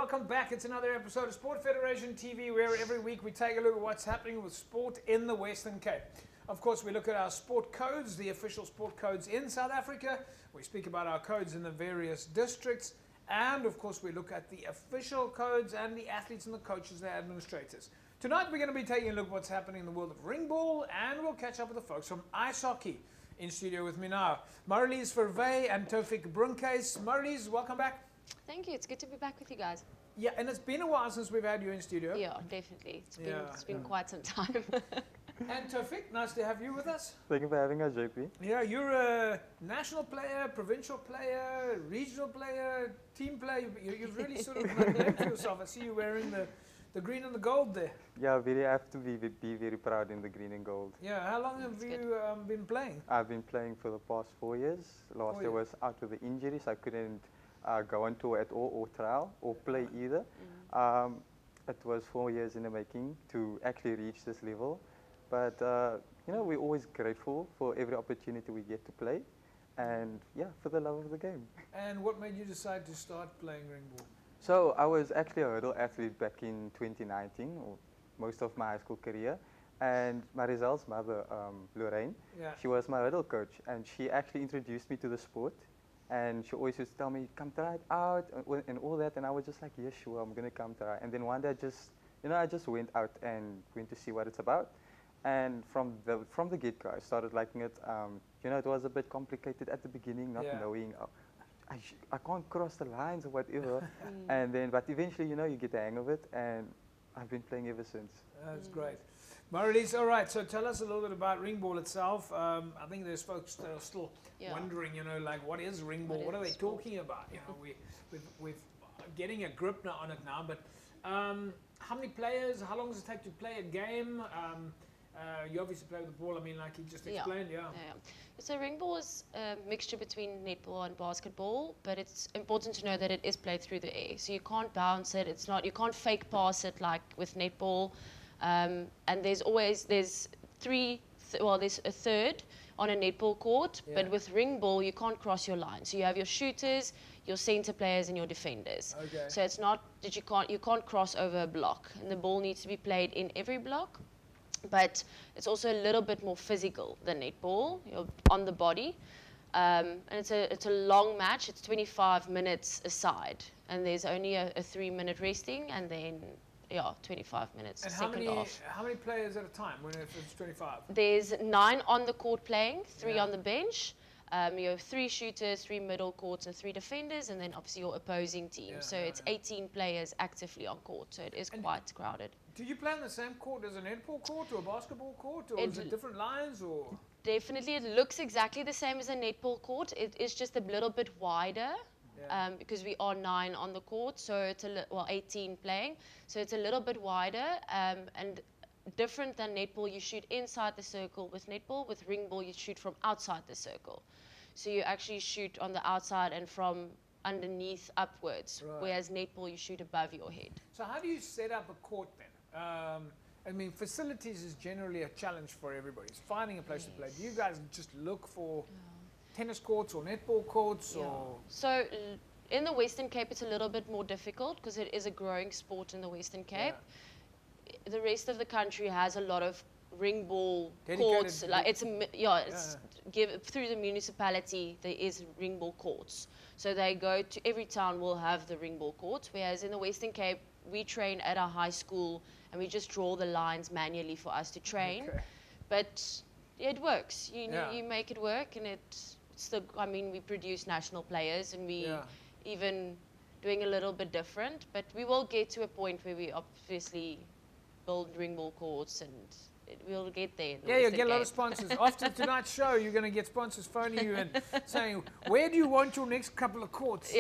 welcome back. It's another episode of Sport Federation TV, where every week we take a look at what's happening with sport in the Western Cape. Of course, we look at our sport codes, the official sport codes in South Africa. We speak about our codes in the various districts. And of course, we look at the official codes and the athletes and the coaches and the administrators. Tonight, we're going to be taking a look at what's happening in the world of ringball, and we'll catch up with the folks from ice hockey. In studio with me now, Marlies Verwey and Toufeeq Brinkhuis. Marlies, welcome back. Thank you. It's good to be back with you guys. Yeah, and it's been a while since we've had you in studio. Yeah, definitely. It's been quite some time. And Toufeeq, nice to have you with us. Thank you for having us, JP. Yeah, you're a national player, provincial player, regional player, team player. You've really sort of made a name for yourself. I see you wearing the green and the gold there. Yeah, I have to be very proud in the green and gold. Yeah, how long have you been playing? I've been playing for the past 4 years. Last year was out with the injuries. I couldn't go on tour at all or trial or play either. It was 4 years in the making to actually reach this level. But, you know, we're always grateful for every opportunity we get to play. And, yeah, for the love of the game. And what made you decide to start playing ringball? So I was actually a hurdle athlete back in 2019, or most of my high school career. And Marizel's mother, Lorraine, she was my hurdle coach. And she actually introduced me to the sport. And she always used to tell me, come try it out and all that. And I was just like, yeah, sure, I'm going to come try. And then one day I just went out and went to see what it's about. And from the get-go, I started liking it. You know, it was a bit complicated at the beginning, not knowing, I can't cross the lines or whatever. And then, but eventually, you know, you get the hang of it. And I've been playing ever since. That's great. Marlies, all right, so tell us a little bit about ringball itself. I think there's folks that are still wondering, you know, like, what is ringball? What are they talking about? You know, we're getting a grip now on it now, but how many players, how long does it take to play a game? You obviously play with the ball, I mean, like you just explained, So ringball is a mixture between netball and basketball, but it's important to know that it is played through the air. So you can't bounce it, you can't fake pass it like with netball. And there's a third on a netball court, but with ringball you can't cross your line. So you have your shooters, your center players, and your defenders. Okay. So it's not that you can't cross over a block, and the ball needs to be played in every block. But it's also a little bit more physical than netball. You're on the body, and it's a long match. It's 25 minutes aside, and there's only a 3-minute resting, and then 25 minutes. And how many players at a time when it's 25? There's 9 on the court playing, 3 on the bench. You have 3 shooters, 3 middle courts, and 3 defenders, and then obviously your opposing team. So it's 18 players actively on court, so it is quite crowded. Do you play on the same court as a netball court or a basketball court, or is it different lines? Or definitely, it looks exactly the same as a netball court. It is just a little bit wider. Because we are 9 on the court, so it's 18 playing, so it's a little bit wider, and different than netball. You shoot inside the circle with netball. With ringball, you shoot from outside the circle, so you actually shoot on the outside and from underneath upwards, whereas netball you shoot above your head. So how do you set up a court then? I mean, facilities is generally a challenge for everybody. It's finding a place to play. Do you guys just look for tennis courts or netball courts? Or? So in the Western Cape, it's a little bit more difficult because it is a growing sport in the Western Cape. The rest of the country has a lot of ringball courts. Like through the municipality, there is ringball courts. So they go to every town will have the ringball courts. Whereas in the Western Cape, we train at our high school and we just draw the lines manually for us to train. But it works. You make it work, and I mean, we produce national players, and we even doing a little bit different, but we will get to a point where we obviously build ringball courts, and we'll get there. You'll get a lot of sponsors. After tonight's show, you're going to get sponsors phoning you and saying, where do you want your next couple of courts? So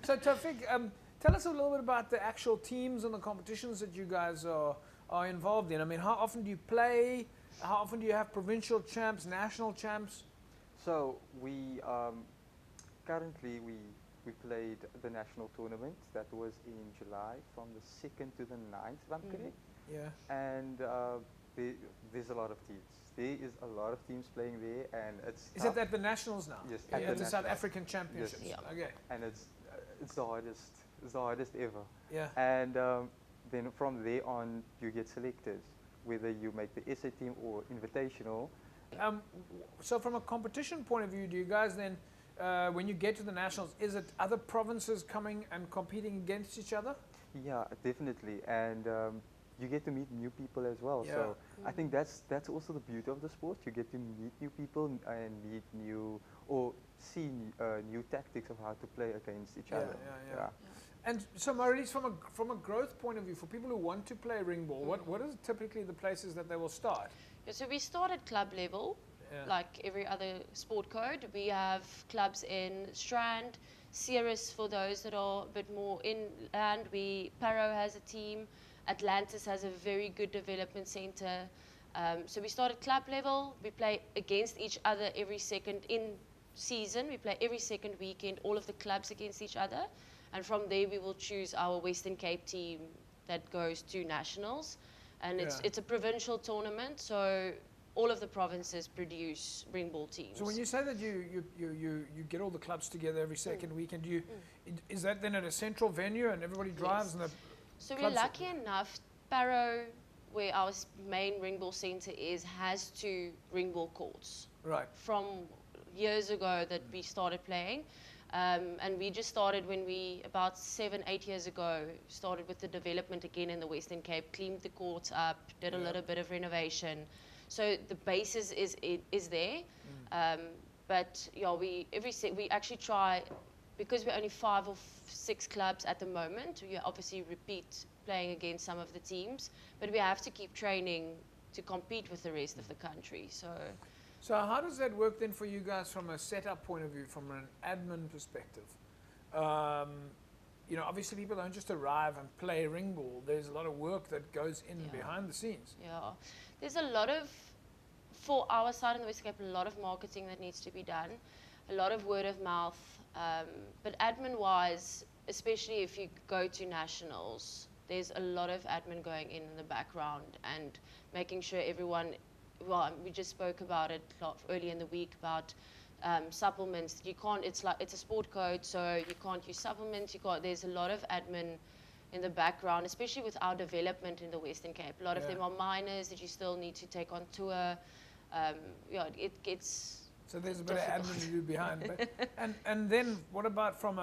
Toufeeq, tell us a little bit about the actual teams and the competitions that you guys are involved in. I mean, how often do you play? How often do you have provincial champs, national champs? So we currently we played the national tournament that was in July from the 2nd to the 9th, if I'm correct. And there's a lot of teams. There is a lot of teams playing there, and it's. Is it at the nationals now? Yes, at the South African Championships. Yes. Okay. And it's the hardest It's the hardest ever. Yeah. And then from there on, you get selected, whether you make the SA team or invitational. So from a competition point of view, do you guys then, when you get to the nationals, is it other provinces coming and competing against each other? Yeah, definitely. And you get to meet new people as well. Yeah. So I think that's also the beauty of the sport. You get to meet new people and meet new, or see new tactics of how to play against each other. Yeah. And so, Marilise, from a growth point of view, for people who want to play ringball, what is typically the places that they will start? Yeah, so we start at club level, like every other sport code. We have clubs in Strand, Ceres for those that are a bit more inland. Paro has a team. Atlantis has a very good development center. So we start at club level. We play against each other every second in season. We play every second weekend, all of the clubs against each other. And from there, we will choose our Western Cape team that goes to nationals. And it's a provincial tournament, so all of the provinces produce ringball teams. So when you say that you get all the clubs together every second weekend, is that then at a central venue and everybody drives? Yes. So we're lucky enough, Paro, where our main ringball center is, has 2 ringball courts. Right. From years ago that we started playing. And we just started when about 7-8 years ago, started with the development again in the Western Cape, cleaned the courts up, did a little bit of renovation. So the basis is there. But yeah, we actually try, because we're only 5 or 6 clubs at the moment, we obviously repeat playing against some of the teams, but we have to keep training to compete with the rest of the country. So how does that work then for you guys from a setup point of view, from an admin perspective? Obviously people don't just arrive and play ringball. There's a lot of work that goes in behind the scenes. Yeah, there's a lot of, for our side in the Western Cape, a lot of marketing that needs to be done, a lot of word of mouth. But admin-wise, especially if you go to nationals, there's a lot of admin going in the background and making sure everyone. Well, we just spoke about it earlier in the week about supplements. You can't. It's a sport code, so you can't use supplements. There's a lot of admin in the background, especially with our development in the Western Cape. A lot of them are minors that you still need to take on tour. It gets. So there's a bit of admin to do behind. And then what about from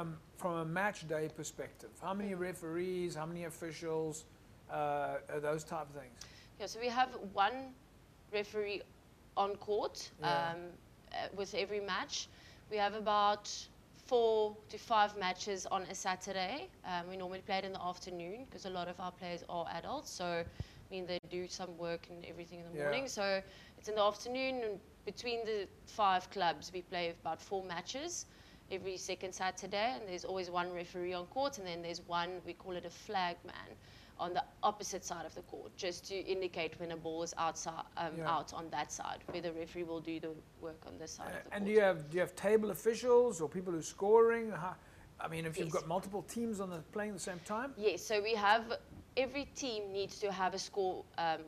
a match day perspective? How many referees? How many officials? Those type of things. Yeah. So we have 1 referee on court with every match. We have about 4 to 5 matches on a Saturday. We normally play it in the afternoon because a lot of our players are adults, so they do some work and everything in the morning. So it's in the afternoon, and between the 5 clubs we play about 4 matches every second Saturday, and there's always 1 referee on court, and then there's 1, we call it a flag man, on the opposite side of the court, just to indicate when a ball is outside, out on that side, where the referee will do the work on this side of the court. And do you have table officials or people who are scoring? If you've got multiple teams playing at the same time? Yes, so we have, every team needs to have a score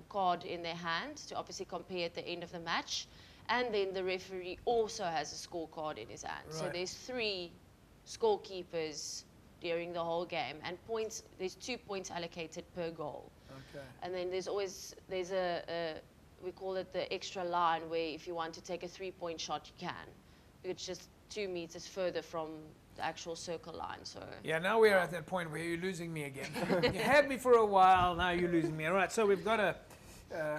card in their hand to obviously compare at the end of the match. And then the referee also has a scorecard in his hand. Right. So there's 3 scorekeepers during the whole game, and there's 2 points allocated per goal. Okay. And then there's we call it the extra line, where if you want to take a 3-point shot, you can. It's just 2 meters further from the actual circle line. So now we're at that point where you're losing me again. You had me for a while, now you're losing me. All right, so we've got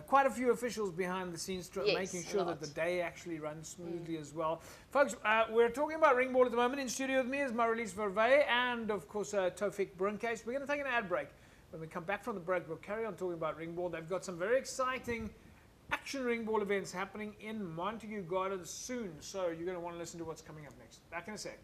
quite a few officials behind the scenes making sure that the day actually runs smoothly as well. Folks, we're talking about ringball at the moment. In studio with me is Marilise Verwey and, of course, Toufeeq Brinkhuis. We're going to take an ad break. When we come back from the break, we'll carry on talking about ringball. They've got some very exciting action ringball events happening in Montague Gardens soon, so you're going to want to listen to what's coming up next. Back in a sec.